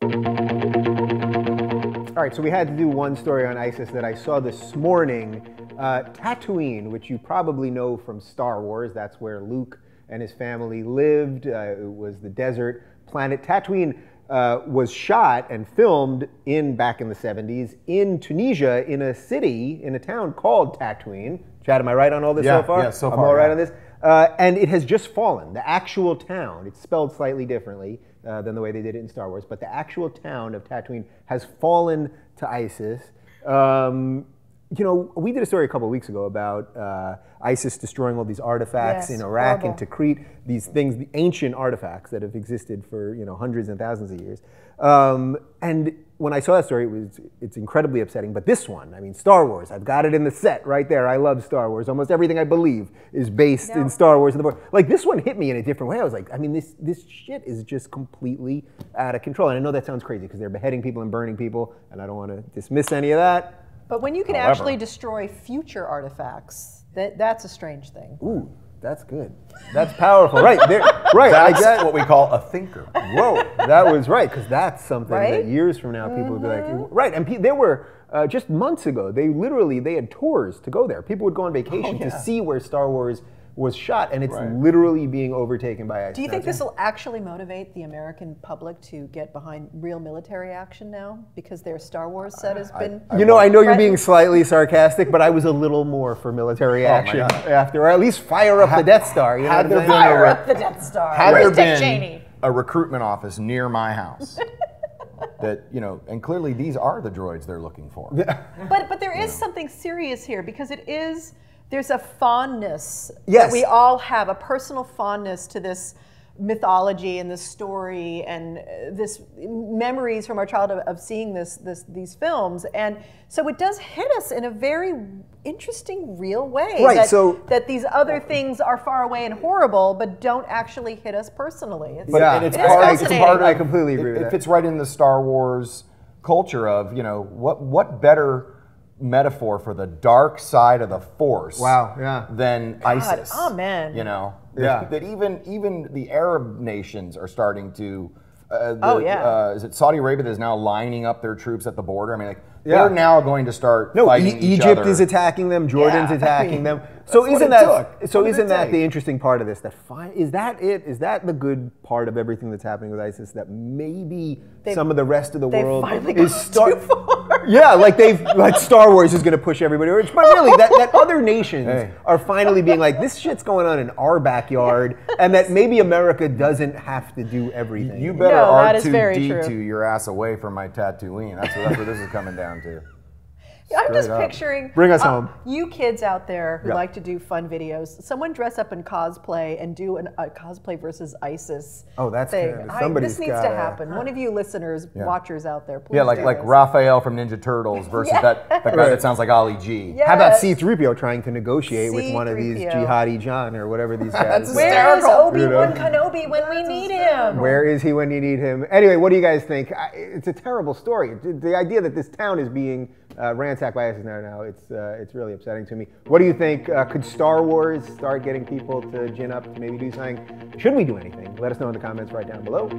All right, so we had to do one story on ISIS that I saw this morning. Tatooine, which you probably know from Star Wars. That's where Luke and his family lived. It was the desert planet. Tatooine was shot and filmed back in the 70s in Tunisia, in a city, in a town called Tatooine. Chad, am I right on all this so far? Yeah, so far. I'm all right on this. And it has just fallen. The actual town, it's spelled slightly differently than the way they did it in Star Wars, but the actual town of Tatooine has fallen to ISIS. You know, we did a story a couple of weeks ago about ISIS destroying all these artifacts in Iraq and Tikrit, these things, the ancient artifacts that have existed for, you know, hundreds and thousands of years. And when I saw that story, it's incredibly upsetting. But this one, I mean, Star Wars, I've got it in the set right there. I love Star Wars. Almost everything I believe is based in Star Wars. Like, this one hit me in a different way. I was like, I mean, this shit is just completely out of control. And I know that sounds crazy because they're beheading people and burning people, and I don't want to dismiss any of that. But when you can actually destroy future artifacts, that's a strange thing. Ooh, that's good. That's powerful. Right. Right. That's what we call a thinker. Whoa, that was right, because that's something that years from now people would be like, right. And there were, just months ago, they had tours to go there. People would go on vacation to see where Star Wars was shot, and it's literally being overtaken by ISIS. Do you think this will actually motivate the American public to get behind real military action now, because their Star Wars set has been? You know, I know you're being slightly sarcastic, but I was a little more for military action after, or at least fire up the Death Star. You know, fire up the Death Star. Had there been a recruitment office near my house, that, you know, and clearly these are the droids they're looking for. But there is something serious here, because there's a fondness that we all have, a personal fondness to this mythology and this story and this memories from our childhood of seeing these films. And so it does hit us in a very interesting, real way. Right, that these other things are far away and horrible, but don't actually hit us personally. It's part of, I completely agree with that. It fits right in the Star Wars culture of, you know, what better metaphor for the dark side of the Force than ISIS. Amen. You know, that even the Arab nations are starting to. Is it Saudi Arabia that is now lining up their troops at the border? I mean, like, they're now going to start fighting each other. Egypt is attacking them. Jordan's attacking them. So isn't that the interesting part of this? Is that it? Is that the good part of everything that's happening with ISIS? That maybe some of the rest of the world is too far. Yeah, like Star Wars is going to push everybody. But really, that other nations are finally being like, this shit's going on in our backyard, and that maybe America doesn't have to do everything. You better R2-D2 your ass away from my Tatooine. That's what this is coming down to. I'm just picturing, bring us home. You kids out there who like to do fun videos, someone dress up in cosplay and do a cosplay versus ISIS thing. This needs to happen. One of you listeners, watchers out there, please like Raphael from Ninja Turtles versus that guy that sounds like Ali G. How about C-3PO trying to negotiate with one of these Jihadi John or whatever these guys? Where is Obi-Wan Kenobi when we need him? Where is he when you need him? Anyway, what do you guys think? It's a terrible story. The idea that this town is being ransacked by ISIS now, it's really upsetting to me. What do you think? Could Star Wars start getting people to gin up to maybe do something? Should we do anything? Let us know in the comments right down below.